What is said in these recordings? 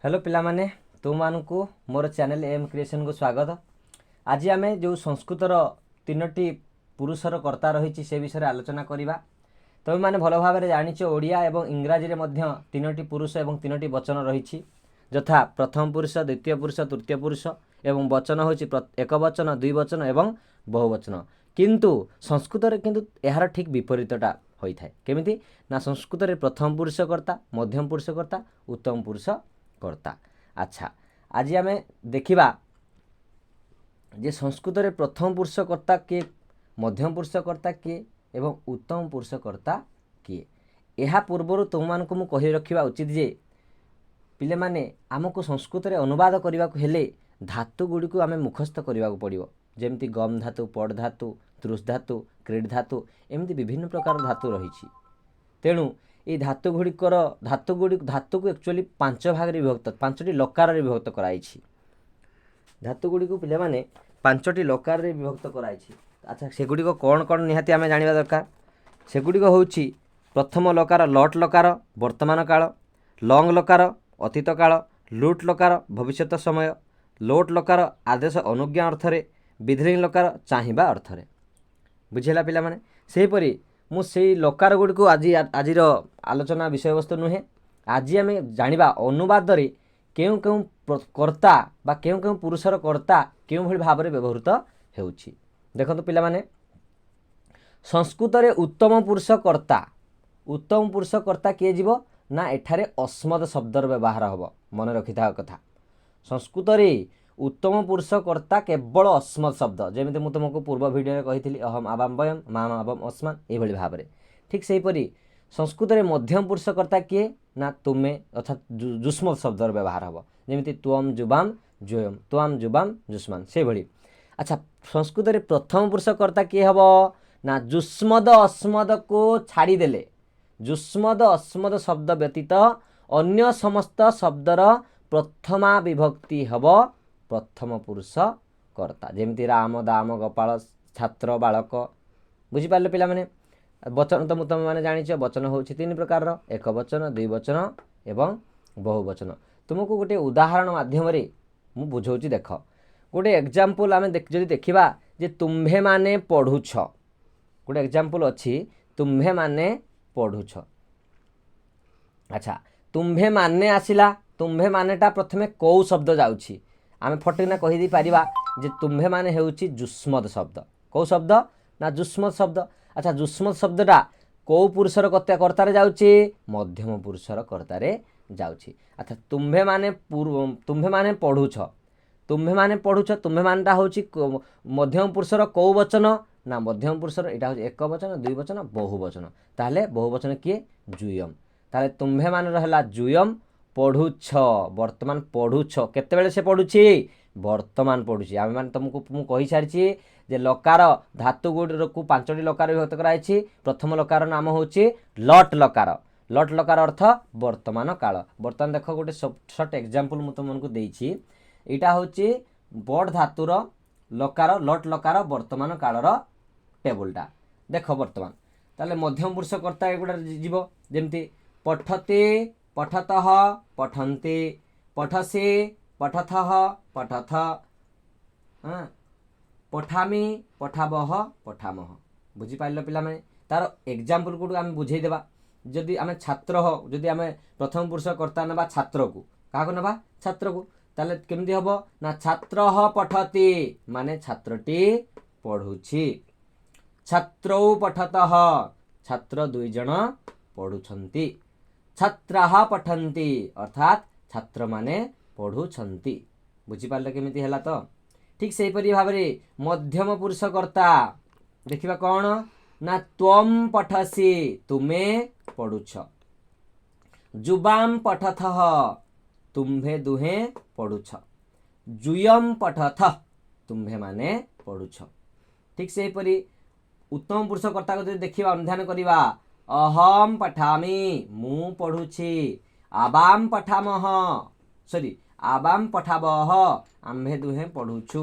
Hello पिला माने तुमको मोर चैनल एम क्रिएशन को स्वागत। आज आम जो संस्कृतर तीनोटी पुरुषर कर्ता रही से विषय आलोचना करवा। तुम मैंने भल भाव में जाच ओडिया और इंग्राजी में तीनोटी पुरुष और तीनोटी वचन रही यथा प्रथम पुरुष द्वितीय पुरुष तृतीय पुरुष एवं वचन हूँ एक वचन दुई वचन एवं बहुवचन। किंतु संस्कृत में किंतु यार ठीक विपरीतटा होता है। केमिति ना संस्कृत में प्रथम पुरुष कर्ता मध्यम पुरुष कर्ता उत्तम पुरुष कर्ता। अच्छा आज आम देखा जे संस्कृत में प्रथम पुरुष कर्ता किए मध्यम पुरुष कर्ता किए एवं उत्तम पुरुष कर्ता किए। यह पूर्वर तुमको मु कही रखा उचित जे पिले माने आमको संस्कृत में अनुवाद करने को हेले धातु गुड़ी को आम मुखस्थ करने को पड़ो। जमती गम धातु पड़ धातु तृष धातु क्रीड धातु एमती विभिन्न प्रकार धातु रही। तेणु ये धातु गुड़िकर धातु को एक्चुअली पांच भाग विभक्त पांचटी लकार विभक्त कराई। धातु गुड़ी को पिले माने पांचटी लकार विभक्त कराई। अच्छा सेगुड़ी कौन कौन निहाती आम जाना दरकार। सेगुड़ी हूँ प्रथम लकार लट लकार वर्तमान काल, लंग लकार अतीत काल, लुट लकार भविष्यत समय, लोट लकार आदेश अनुज्ञा अर्थरे, विधिलिंग लकार चाहिबा अर्थरे। बुझेगा पिला माने सेहीपरि मु सेई लकार गुड़ी को आज आलोचना विषय वस्तु नुहे। आज आम जाना अनुवाद केउ केउ कर्ता बा केउ केउ पुरुषर कर्ता केउ भली भाव में व्यवहृत हेउछि। देखंतु पिला माने संस्कृत रे उत्तम पुरुष कर्ता किए जीवो ना एठारे अस्मद शब्दर व्यवहार हबो। मन रखिथा कथा संस्कृत रे उत्तम पुरुष कर्ता केवल अस्मद शब्द जमी मुझे तुमको पूर्व भिडियो कही अहम आवाम वयम माम आवाम अस्मान ये भाव में। ठीक सेहीपरि संस्कृत में मध्यम पुरुष कर्ता किए ना तुमे अर्थात जुष्म शब्दर व्यवहार हम जमी त्वम जुबाम जोयम त्वाम जुबाम जुष्मान से भली। अच्छा संस्कृत में प्रथम पुरुष कर्ता किए हम ना जुष्मद अस्मद को छाड़देले जुष्मद अस्मद शब्द व्यतीत अन्य समस्त शब्दर प्रथमा विभक्ति हम प्रथम पुरुष कर्ता। जमती राम दाम गोपाल छात्र बालक बुझिपारे पिला माने। वचन तो तुम मैंने जाच वचन हूँ तीन प्रकार एक वचन दुई वचन एवं बहुवचन। तुमको गोटे उदाहरण माध्यम मु बुझाऊँ देख गोटे एग्जाम्पल आम जदि देखा जे तुम्भे माने पढ़ुछ गोटे एग्जाम्पल अच्छी तुम्भे माने पढ़ुछ। अच्छा तुम्भे माने आसिला तुम्भे मानेटा प्रथमे कौ शब्द जाउछि आम फटिना कहीदे पारिबा जे तुम्भे माने हेउछि जुष्मद शब्द। कौ शब्द ना जुष्मद शब्द। अच्छा जुष्मद शब्दटा कौ पुरुषर कर्तारे जाउछि मध्यम पुरुषर कर्तारे जाउछि। अच्छा तुम्भे माने पढ़ुछ तुम्भे मानेटा होछि मध्यम पुरुषर कौ वचन ना मध्यम पुरुषर एटा होछि एक वचन दुई वचन बहुवचन। ताहले बहुवचन किए जुयम। ताहले तुम्भे माने रहला जुयम पढ़ुछ वर्तमान पढ़ुछ केतेबेले से पढ़ुछि वर्तमान पढ़ुछि। आम मैंने तुमको मु कही सारी जे लकार धातु गुड़ को पांचटी लकार विभक्त कराई। प्रथम लकार नाम होछि लट लकार। लट लकार अर्थ वर्तमान काल। वर्तमान देख गोटे सर्ट एग्जांपल मु तुमको देइछि एटा होछि बड़ धातुर लकार लट लकार वर्तमान कालर टेबुलटा देख वर्तमान। ताले मध्यम पुरुष कर्ता एगुडा जीव जेमती पठते पठतः पठन्ते पठसे पठथः पठथ पठामि पठाबह पठामह। बुझिपार पिला माने तार एग्जाम्पल को आम बुझे देबा। जदि आम छात्र हो जदि आम प्रथम पुरुष कर्ता नबा छात्र को क्या नबा छात्र को ताले केमती हम ना छात्र पठति माने छात्रटी पढ़ुछि। छात्रौ पठतः छात्र दुई जन पढ़ुछन्ति। छात्राः पठन्ति अर्थात छात्र माने पढ़ुछन्ति। बुझिपारे केमिति हैला तो। ठीक सेहीपरि भाव में मध्यम पुरुष कर्ता देखिबा कौन ना त्वम पठसि तुमे पढ़ुछ। जुबाम पठथः तुम्भे दुहे पढ़ुछ। जुयम पठथ तुम्भे माने पढ़ुछ। ठीक सेहीपरि उत्तम पुरुष कर्ता को देखिबा अनुध्यान करिबा अहम पठामि मु पढ़ुछि। आबाम पठामह सॉरी आबाम पठाबह आम्भे दुहे पढ़ुछु।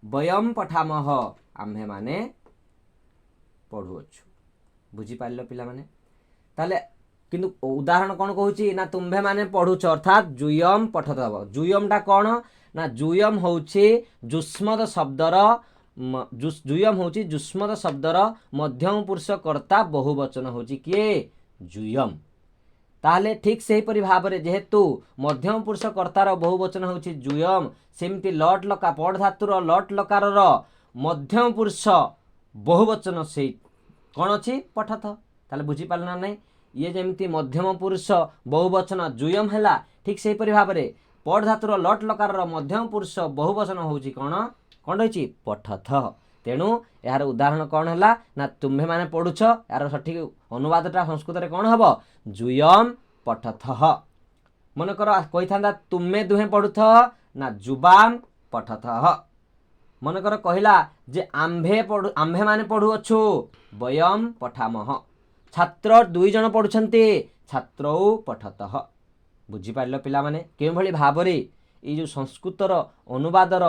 वयम पठामह आम्भे माने पढ़ुअछु। बुझिपार पिला माने ताले किंतु उदाहरण कौन कहूँ ना तुम्भे माने पढ़ुच अर्थात जुयम पठत हम जुयमटा कौन ना जुयम होउछि जुष्मद शब्दर जुयम होउछि जुष्मद शब्दर मध्यम पुरुष कर्ता बहुवचन होउछि किए जुयम ताहले ठीक सेहीपरि भाव में जेहेतु मध्यम पुरुष कर्तार बहुवचन होउछि जुयम सेमती लट लका पढ़ धातुर लट लकार मध्यम पुरुष बहुवचन से कौन अच्छी पठत ताहले बुझी पारना नहीं ये जमती मध्यम पुरुष बहुवचन जुयम है ठीक सेहीपरि भाव में पढ़ धातुर लट लकार मध्यम पुरुष बहुवचन होउछि कौन कौन रही पठथ तेणु यार उदाहरण कौन है ना तुम्हें माने पढ़ुछ यार सठिक अनुवादटा संस्कृत में कौन हम जुयम पठथ मन कर कही था तुम्हें दुहे पढ़ुथ ना जुबाम पठथ मन कर कहला जे आम्भे माने पढ़ुअछु वयम पठामह छात्र दुई जन पढ़ुछन्ते छात्रौ पठतः बुझिपार पिला माने केउ भली भाबरे ये जो संस्कृतर अनुवादर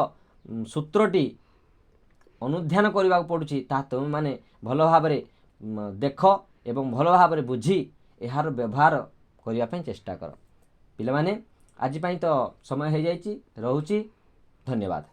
सूत्रटी अनुध्यान करने पड़ुछि ता तुम माने भल भाव देख एवं भल भाव बुझी यार व्यवहार करने चेष्टा कर पिला माने आज तो समय हो जाइछि रहुछि धन्यवाद।